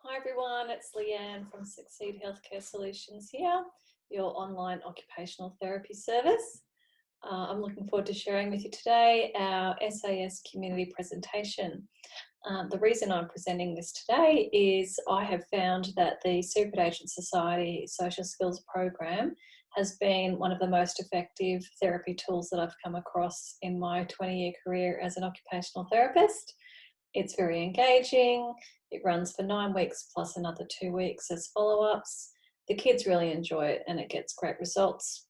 Hi everyone, it's Leanne from Succeed Healthcare Solutions here, your online occupational therapy service. I'm looking forward to sharing with you today our SAS community presentation. The reason I'm presenting this today is I have found that the Secret Agent Society Social Skills Program has been one of the most effective therapy tools that I've come across in my 20-year career as an occupational therapist. It's very engaging. It runs for 9 weeks plus another 2 weeks as follow-ups. The kids really enjoy it and it gets great results.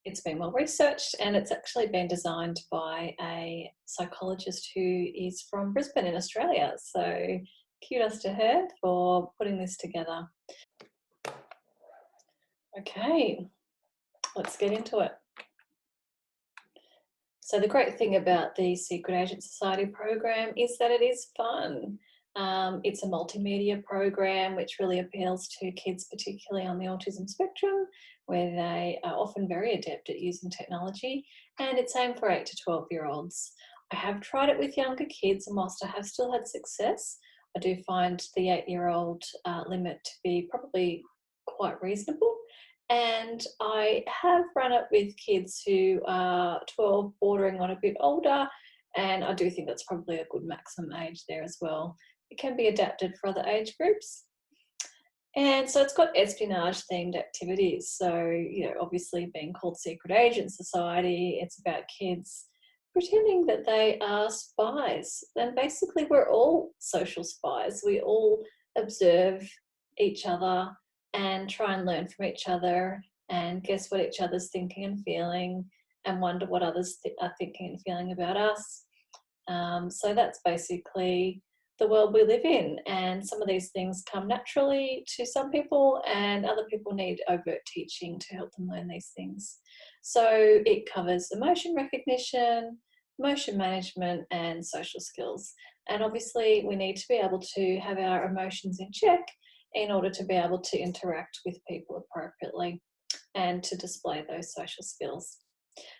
It's been well researched and it's actually been designed by a psychologist who is from Brisbane in Australia. So kudos to her for putting this together. Okay, let's get into it. So the great thing about the Secret Agent Society program is that it is fun. It's a multimedia program which really appeals to kids, particularly on the autism spectrum, where they are often very adept at using technology, and it's aimed for 8 to 12-year-olds. I have tried it with younger kids, and whilst I have still had success, I do find the 8-year-old limit to be probably quite reasonable. And I have run it with kids who are 12, bordering on a bit older, and I do think that's probably a good maximum age there as well. It can be adapted for other age groups. And so it's got espionage themed activities. So, obviously being called Secret Agent Society, it's about kids pretending that they are spies. And basically we're all social spies. We all observe each other and try and learn from each other and guess what each other's thinking and feeling and wonder what others are thinking and feeling about us. So that's basically the world we live in, and some of these things come naturally to some people and other people need overt teaching to help them learn these things. So it covers emotion recognition, emotion management and social skills. And obviously we need to be able to have our emotions in check in order to be able to interact with people appropriately and to display those social skills.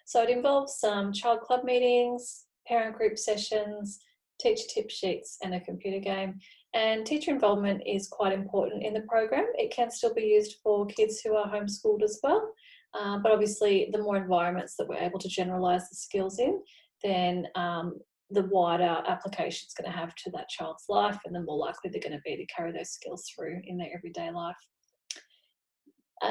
So it involves some child club meetings, parent group sessions, teacher tip sheets and a computer game. And teacher involvement is quite important in the program. It can still be used for kids who are homeschooled as well. But obviously the more environments that we're able to generalise the skills in, then the wider application it's going to have to that child's life, and the more likely they're going to be to carry those skills through in their everyday life.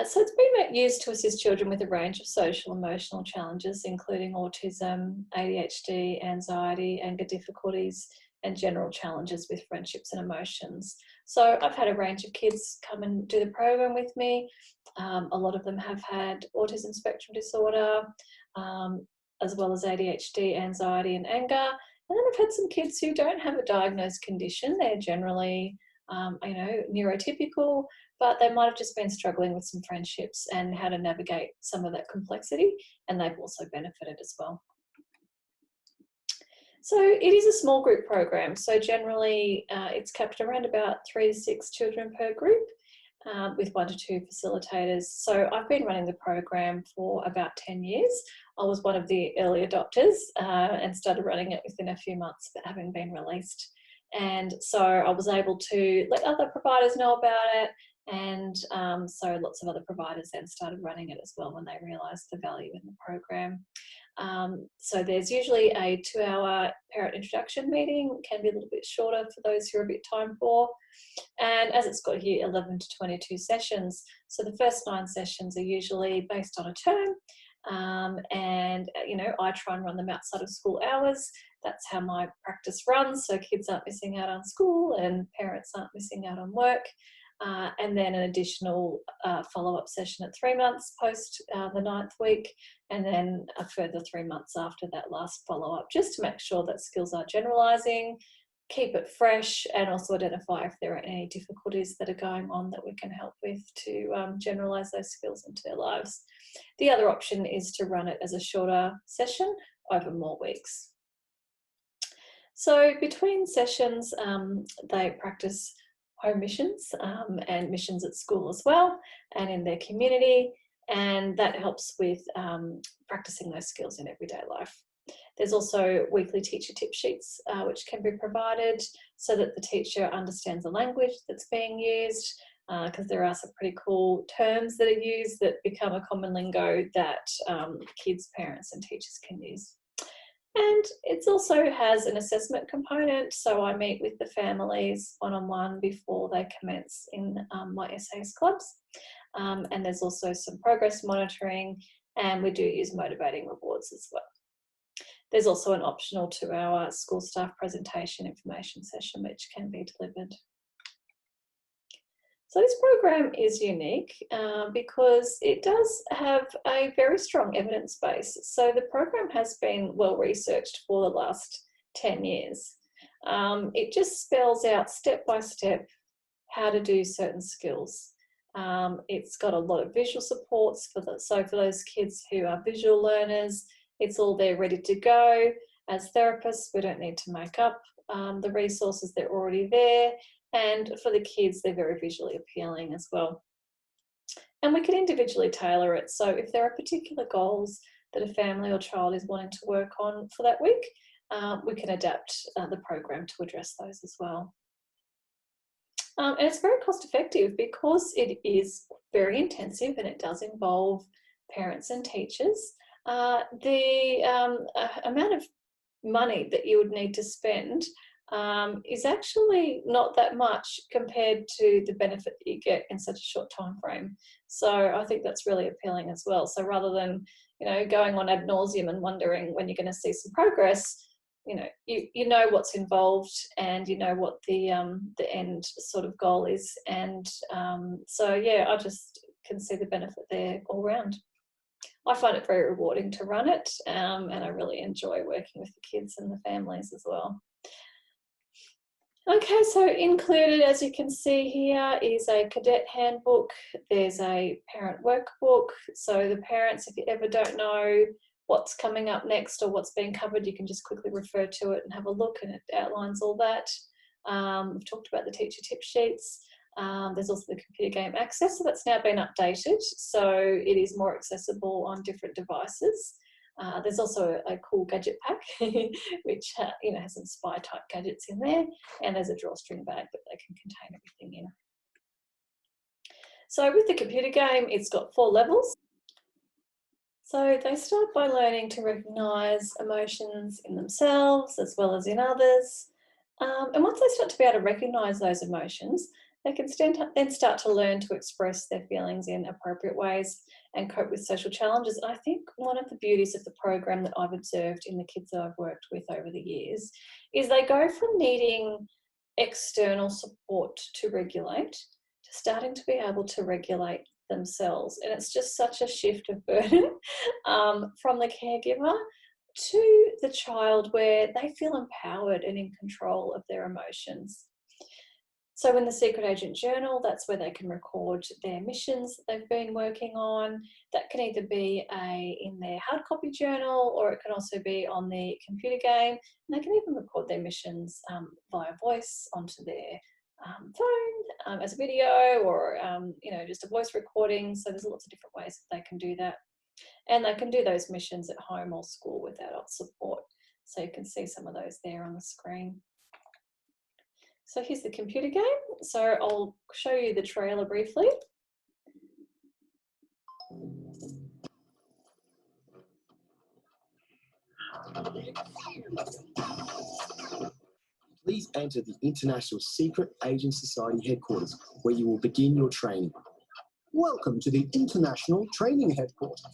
So it's been used to assist children with a range of social and emotional challenges, including autism, ADHD, anxiety, anger difficulties, and general challenges with friendships and emotions. So I've had a range of kids come and do the program with me. A lot of them have had autism spectrum disorder, as well as ADHD, anxiety and anger. And then I've had some kids who don't have a diagnosed condition. They're generally, neurotypical, but they might have just been struggling with some friendships and how to navigate some of that complexity, and they've also benefited as well. So it is a small group program. So generally it's capped around about 3 to 6 children per group, with 1 to 2 facilitators. So I've been running the program for about 10 years. I was one of the early adopters and started running it within a few months of it having been released. And so I was able to let other providers know about it. And so lots of other providers then started running it as well when they realised the value in the program. So there's usually a 2-hour parent introduction meeting. It can be a little bit shorter for those who are a bit time poor. And as it's got here, 11 to 22 sessions. So the first 9 sessions are usually based on a term. I try and run them outside of school hours. That's how my practice runs. So kids aren't missing out on school and parents aren't missing out on work. And then an additional follow-up session at 3 months post the 9th week, and then a further 3 months after that last follow-up, just to make sure that skills are generalising, keep it fresh, and also identify if there are any difficulties that are going on that we can help with to generalise those skills into their lives. The other option is to run it as a shorter session over more weeks. So between sessions, they practice home missions and missions at school as well and in their community, and that helps with practicing those skills in everyday life. There's also weekly teacher tip sheets which can be provided so that the teacher understands the language that's being used, because there are some pretty cool terms that are used that become a common lingo that kids, parents and teachers can use. And it also has an assessment component, so I meet with the families one-on-one before they commence in my SAS clubs. And there's also some progress monitoring, and we do use motivating rewards as well. There's also an optional 2-hour school staff presentation information session which can be delivered. So this program is unique because it does have a very strong evidence base. So the program has been well researched for the last 10 years. It just spells out step by step how to do certain skills. It's got a lot of visual supports for those kids who are visual learners, it's all there ready to go. As therapists, we don't need to make up the resources, they're already there. And for the kids, they're very visually appealing as well. And we can individually tailor it. So if there are particular goals that a family or child is wanting to work on for that week, we can adapt the program to address those as well. And it's very cost effective because it is very intensive and it does involve parents and teachers. The amount of money that you would need to spend is actually not that much compared to the benefit that you get in such a short time frame. So I think that's really appealing as well. So rather than, you know, going on ad nauseum and wondering when you're going to see some progress, you know what's involved and you know what the end sort of goal is. And so yeah, I just can see the benefit there all round. I find it very rewarding to run it, and I really enjoy working with the kids and the families as well. Okay, so included, as you can see here, is a cadet handbook. There's a parent workbook. So the parents, if you ever don't know what's coming up next or what's being covered, you can just quickly refer to it and have a look, and it outlines all that. We've talked about the teacher tip sheets. There's also the computer game access, so that's now been updated, so it is more accessible on different devices. There's also a cool gadget pack, which has some spy type gadgets in there, and there's a drawstring bag that they can contain everything in. So with the computer game, it's got 4 levels. So they start by learning to recognise emotions in themselves as well as in others. And once they start to be able to recognise those emotions, they can then start to learn to express their feelings in appropriate ways and cope with social challenges. And I think one of the beauties of the program that I've observed in the kids that I've worked with over the years is they go from needing external support to regulate to starting to be able to regulate themselves. And it's just such a shift of burden from the caregiver to the child, where they feel empowered and in control of their emotions. So in the Secret Agent Journal, that's where they can record their missions that they've been working on. That can either be in their hard copy journal, or it can also be on the computer game. And they can even record their missions via voice onto their phone as a video, or just a voice recording. So there's lots of different ways that they can do that. And they can do those missions at home or school with adult support. So you can see some of those there on the screen. So here's the computer game. So I'll show you the trailer briefly. Please enter the International Secret Agent Society headquarters, where you will begin your training. Welcome to the International Training Headquarters.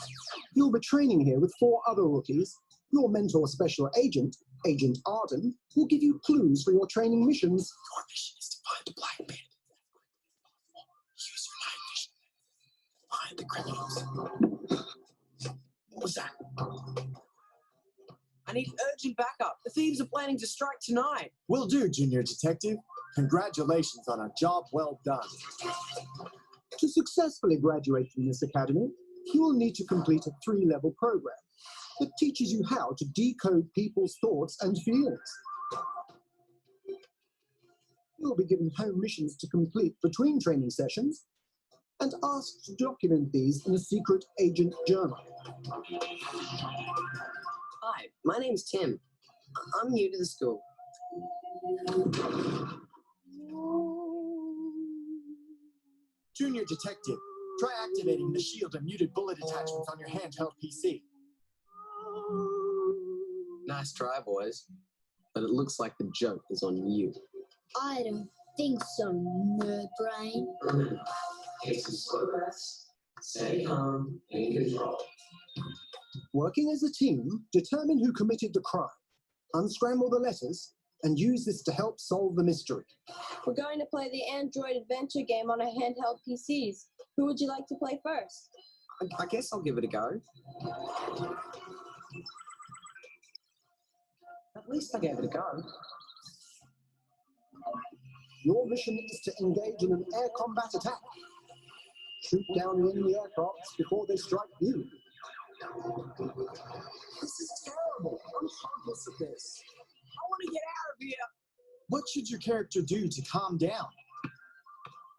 You'll be training here with 4 other rookies. Your mentor special agent, Agent Arden, will give you clues for your training missions. Your mission is to find a black man. Use your night vision. Find the criminals. What was that? I need urgent backup. The thieves are planning to strike tonight. Will do, Junior Detective. Congratulations on a job well done. To successfully graduate from this academy, you will need to complete a 3-level program that teaches you how to decode people's thoughts and feelings. You will be given home missions to complete between training sessions and asked to document these in a secret agent journal. Hi, my name's Tim. I'm new to the school. Junior Detective, try activating the shield and muted bullet attachments on your handheld PC. Nice try, boys. But it looks like the joke is on you. I don't think so, nerd brain. Take some slow breaths, stay calm and in control. Working as a team, determine who committed the crime, unscramble the letters, and use this to help solve the mystery. We're going to play the Android adventure game on our handheld PCs. Who would you like to play first? I guess I'll give it a go. At least I gave it a go. Your mission is to engage in an air combat attack. Shoot down the enemy aircrafts before they strike you. This is terrible. I'm hopeless at this. I want to get out of here. What should your character do to calm down?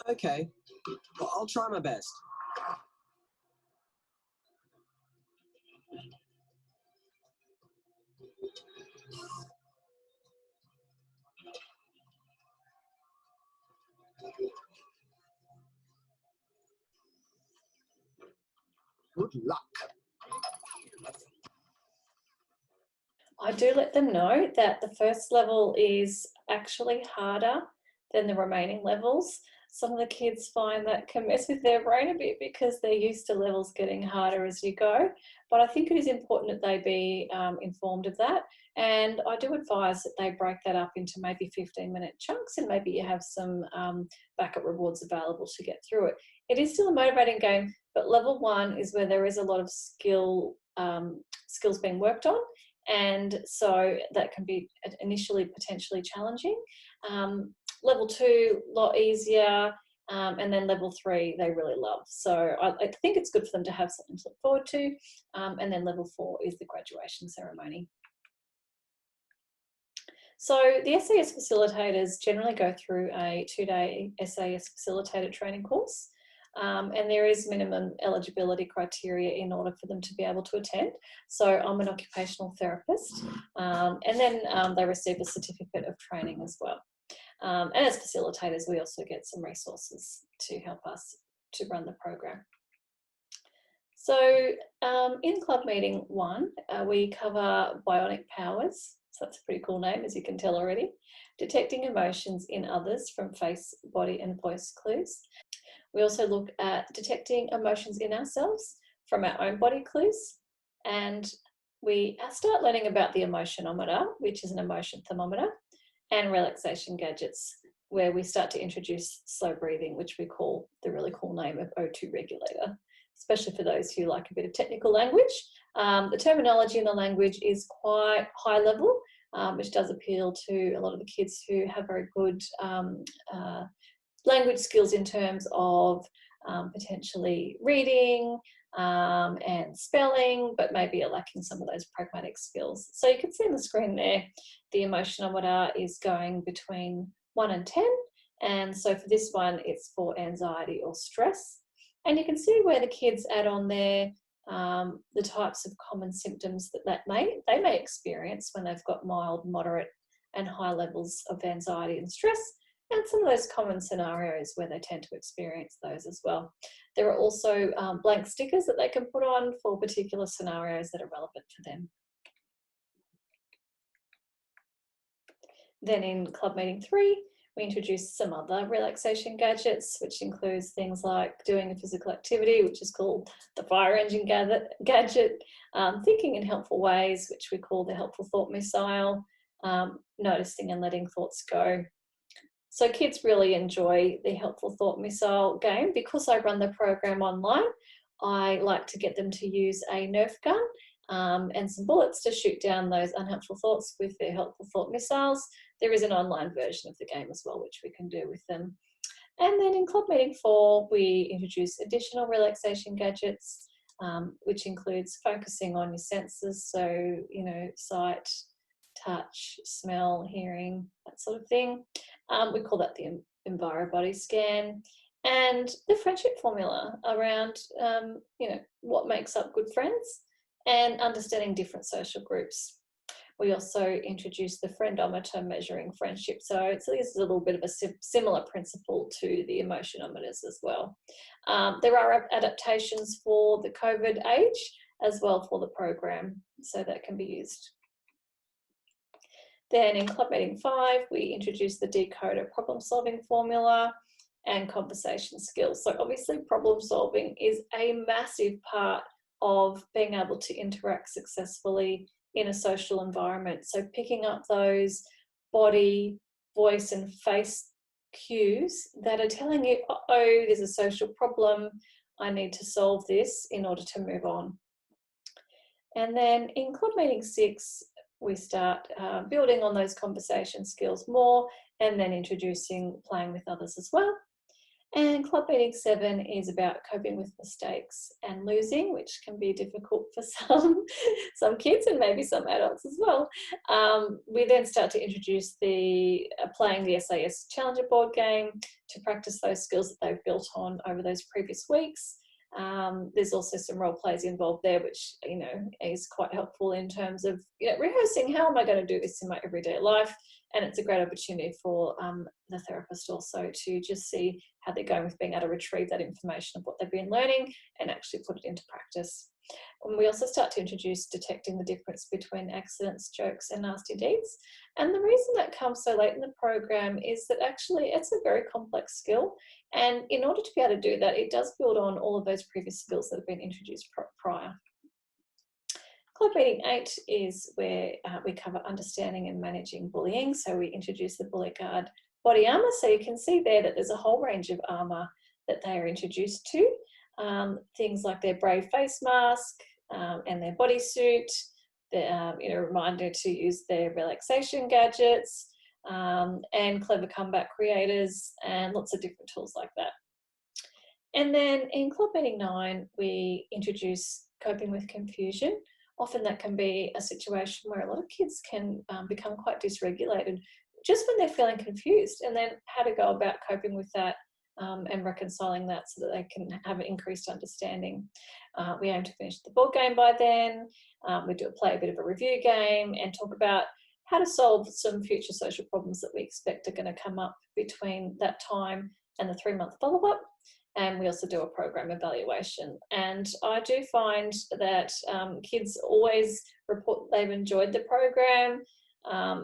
Okay, well, I'll try my best. Good luck. I do let them know that the first level is actually harder than the remaining levels. Some of the kids find that can mess with their brain a bit because they're used to levels getting harder as you go. But I think it is important that they be informed of that. And I do advise that they break that up into maybe 15-minute chunks, and maybe you have some backup rewards available to get through it. It is still a motivating game, but level 1 is where there is a lot of skills being worked on. And so that can be initially potentially challenging. Level 2, a lot easier, and then level 3 they really love. So I think it's good for them to have something to look forward to. And then level 4 is the graduation ceremony. So the SAS facilitators generally go through a 2-day SAS facilitator training course. And there is minimum eligibility criteria in order for them to be able to attend. So I'm an occupational therapist, and then they receive a certificate of training as well. And as facilitators, we also get some resources to help us to run the program. So in club meeting 1, we cover Bionic Powers. So that's a pretty cool name, as you can tell already. Detecting emotions in others from face, body and voice clues. We also look at detecting emotions in ourselves from our own body clues. And we start learning about the emotionometer, which is an emotion thermometer, and relaxation gadgets, where we start to introduce slow breathing, which we call the really cool name of O2 regulator, especially for those who like a bit of technical language. The terminology in the language is quite high level, which does appeal to a lot of the kids who have very good language skills in terms of potentially reading and spelling, but maybe are lacking some of those pragmatic skills. So you can see on the screen there, the emotionometer is going between 1 and 10. And so for this one, it's for anxiety or stress. And you can see where the kids add on there the types of common symptoms that they may experience when they've got mild, moderate and high levels of anxiety and stress, and some of those common scenarios where they tend to experience those as well. There are also blank stickers that they can put on for particular scenarios that are relevant for them. Then in club meeting 3, we introduce some other relaxation gadgets, which includes things like doing a physical activity, which is called the fire engine gadget, thinking in helpful ways, which we call the helpful thought missile, noticing and letting thoughts go. So kids really enjoy the helpful thought missile game. Because I run the program online, I like to get them to use a Nerf gun and some bullets to shoot down those unhelpful thoughts with their helpful thought missiles. There is an online version of the game as well, which we can do with them. And then in club meeting 4, we introduce additional relaxation gadgets, which includes focusing on your senses. So, you know, sight, touch, smell, hearing, that sort of thing. We call that the Enviro Body Scan. And the friendship formula around, you know, what makes up good friends, and understanding different social groups. We also introduced the friendometer, measuring friendship. So this is a little bit of a similar principle to the emotionometers as well. There are adaptations for the COVID age as well for the program, so that can be used. Then in Club Meeting 5, we introduced the decoder problem-solving formula and conversation skills. So obviously problem-solving is a massive part of being able to interact successfully in a social environment. So picking up those body, voice and face cues that are telling you, oh, there's a social problem, I need to solve this in order to move on. And then in Club Meeting 6, we start building on those conversation skills more, and then introducing playing with others as well. And Club Meeting 7 is about coping with mistakes and losing, which can be difficult for some kids and maybe some adults as well. We then start to introduce the playing the SAS Challenger board game to practice those skills that they've built on over those previous weeks. There's also some role plays involved there, which is quite helpful in terms of rehearsing how am I going to do this in my everyday life. And it's a great opportunity for the therapist also to just see how they're going with being able to retrieve that information of what they've been learning and actually put it into practice. And we also start to introduce detecting the difference between accidents, jokes and nasty deeds. And the reason that comes so late in the program is that actually it's a very complex skill. And in order to be able to do that, it does build on all of those previous skills that have been introduced prior. Club Meeting 8 is where we cover understanding and managing bullying. So we introduce the Bully Guard body armour. So you can see there that there's a whole range of armour that they are introduced to. Things like their brave face mask and their bodysuit, reminder to use their relaxation gadgets and clever comeback creators and lots of different tools like that. And then in Club Meeting 9, we introduce coping with confusion. Often that can be a situation where a lot of kids can become quite dysregulated just when they're feeling confused, and then how to go about coping with that and reconciling that so that they can have an increased understanding. We aim to finish the board game by then. We play a bit of a review game and talk about how to solve some future social problems that we expect are going to come up between that time and the 3-month follow-up. And we also do a program evaluation. And I do find that kids always report they've enjoyed the program.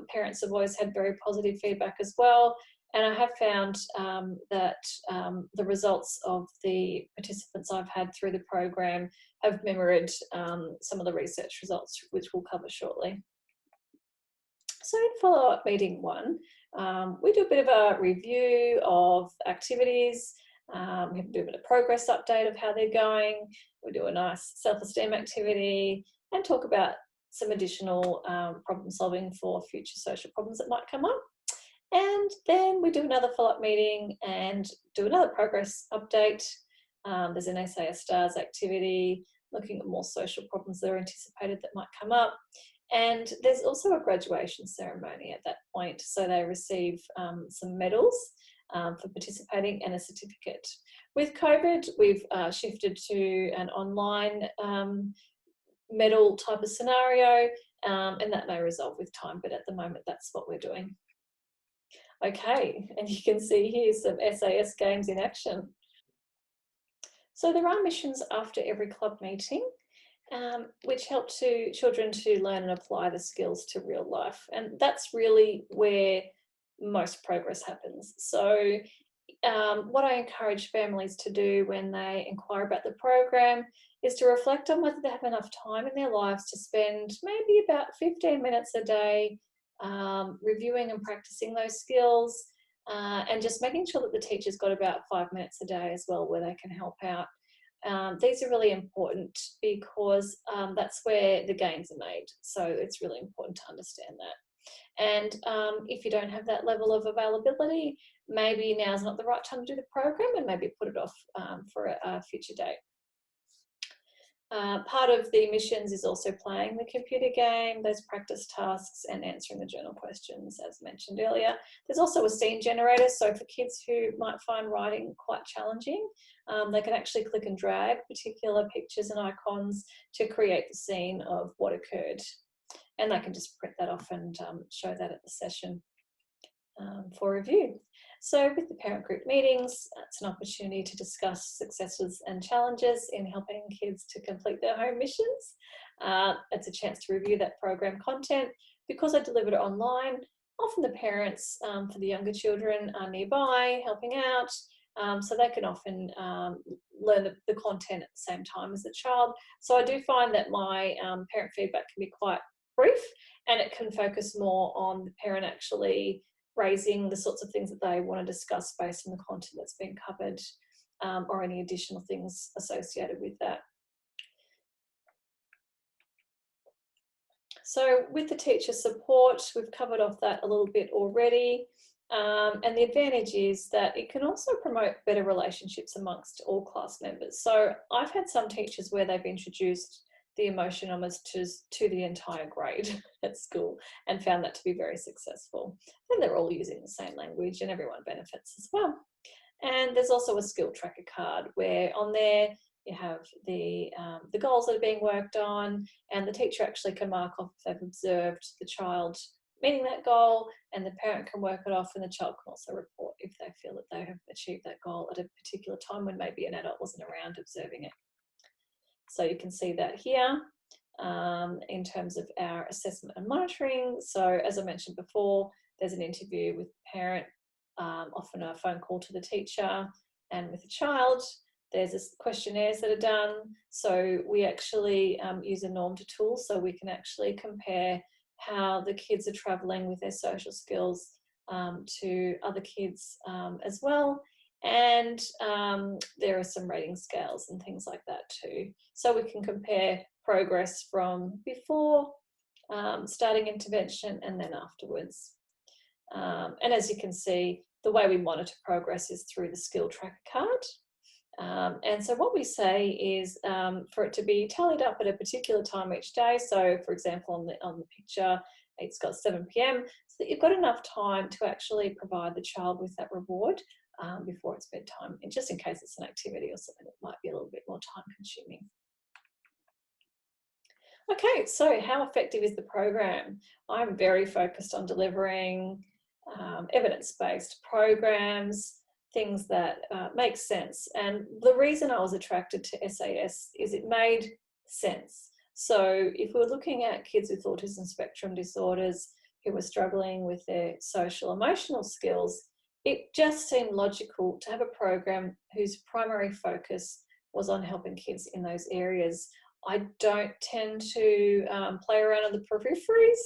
Parents have always had very positive feedback as well. And I have found that the results of the participants I've had through the program have mirrored some of the research results, which we'll cover shortly. So in follow-up meeting 1, we do a bit of a review of activities. We do a bit of progress update of how they're going. We do a nice self-esteem activity and talk about some additional problem solving for future social problems that might come up. And then we do another follow-up meeting and do another progress update. There's an SAS STARS activity looking at more social problems that are anticipated that might come up. And there's also a graduation ceremony at that point. So they receive some medals for participating and a certificate. With COVID, we've shifted to an online medal type of scenario, and that may resolve with time, but at the moment that's what we're doing. Okay, and you can see here some SAS games in action. So there are missions after every club meeting, which help children to learn and apply the skills to real life. And that's really where most progress happens. So what I encourage families to do when they inquire about the program is to reflect on whether they have enough time in their lives to spend maybe about 15 minutes a day reviewing and practicing those skills, and just making sure that the teacher's got about 5 minutes a day as well where they can help out. These are really important because that's where the gains are made. So it's really important to understand that. And if you don't have that level of availability, maybe now's not the right time to do the program and maybe put it off for a future date. Part of the missions is also playing the computer game, those practice tasks, and answering the journal questions, as mentioned earlier. There's also a scene generator, so for kids who might find writing quite challenging, they can actually click and drag particular pictures and icons to create the scene of what occurred. And they can just print that off and show that at the session for review. So with the parent group meetings, it's an opportunity to discuss successes and challenges in helping kids to complete their home missions. It's a chance to review that program content. Because I delivered it online, often the parents for the younger children are nearby helping out, so they can often learn the content at the same time as the child. So I do find that my parent feedback can be quite brief, and it can focus more on the parent actually raising the sorts of things that they want to discuss based on the content that's been covered, or any additional things associated with that. So with the teacher support, we've covered off that a little bit already. And the advantage is that it can also promote better relationships amongst all class members. So I've had some teachers where they've introduced the emotionometers to the entire grade at school and found that to be very successful. And they're all using the same language and everyone benefits as well. And there's also a skill tracker card where on there you have the goals that are being worked on, and the teacher actually can mark off if they've observed the child meeting that goal, and the parent can work it off, and the child can also report if they feel that they have achieved that goal at a particular time when maybe an adult wasn't around observing it. So you can see that here in terms of our assessment and monitoring. So as I mentioned before, there's an interview with the parent, often a phone call to the teacher, and with the child. There's questionnaires that are done. So we actually use a norm to tool, so we can actually compare how the kids are travelling with their social skills to other kids as well. And there are some rating scales and things like that too. So we can compare progress from before starting intervention and then afterwards. And as you can see, the way we monitor progress is through the skill tracker card. And so what we say is for it to be tallied up at a particular time each day. So for example, on the picture, it's got 7 p.m. so that you've got enough time to actually provide the child with that reward before it's bedtime, and just in case it's an activity or something that might be a little bit more time consuming. Okay, so how effective is the program? I'm very focused on delivering evidence-based programs, things that make sense. And the reason I was attracted to SAS is it made sense. So if we're looking at kids with autism spectrum disorders who were struggling with their social emotional skills, it just seemed logical to have a program whose primary focus was on helping kids in those areas. I don't tend to play around on the peripheries.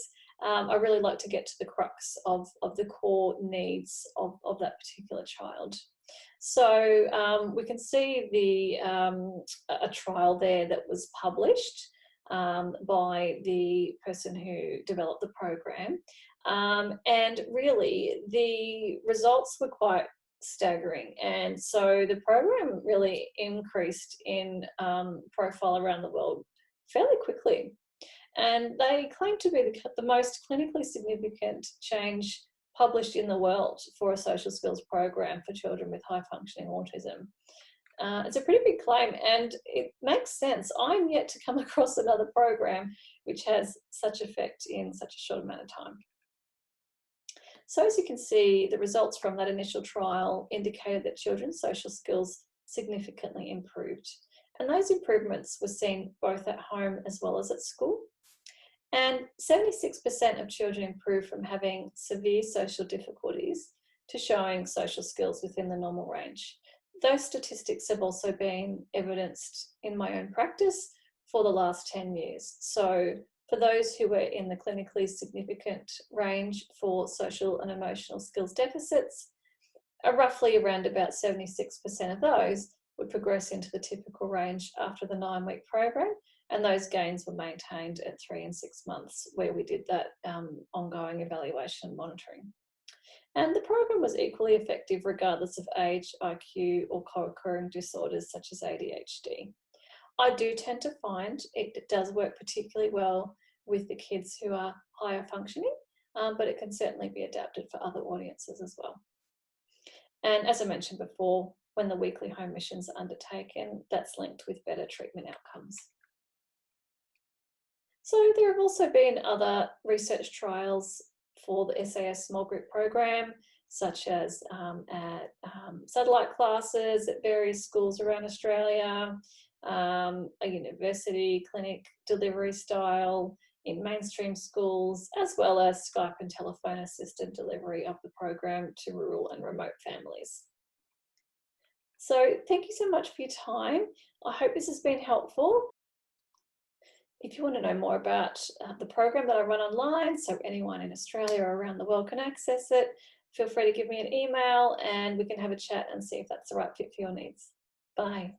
I really like to get to the crux of the core needs of that particular child. So we can see a trial there that was published by the person who developed the program. And really the results were quite staggering. And so the program really increased in profile around the world fairly quickly. And they claim to be the most clinically significant change published in the world for a social skills program for children with high functioning autism. It's a pretty big claim, and it makes sense. I'm yet to come across another program which has such effect in such a short amount of time. So as you can see, the results from that initial trial indicated that children's social skills significantly improved. And those improvements were seen both at home as well as at school. And 76% of children improved from having severe social difficulties to showing social skills within the normal range. Those statistics have also been evidenced in my own practice for the last 10 years. So for those who were in the clinically significant range for social and emotional skills deficits, roughly around about 76% of those would progress into the typical range after the 9-week program, and those gains were maintained at 3 and 6 months where we did that ongoing evaluation and monitoring. And the program was equally effective regardless of age, IQ, or co-occurring disorders such as ADHD. I do tend to find it does work particularly well with the kids who are higher functioning, but it can certainly be adapted for other audiences as well. And as I mentioned before, when the weekly home missions are undertaken, that's linked with better treatment outcomes. So there have also been other research trials for the SAS small group program, such as at satellite classes at various schools around Australia, a university clinic delivery style in mainstream schools, as well as Skype and telephone assisted delivery of the program to rural and remote families. So thank you so much for your time. I hope this has been helpful. If you want to know more about the program that I run online, so anyone in Australia or around the world can access it, feel free to give me an email and we can have a chat and see if that's the right fit for your needs. Bye.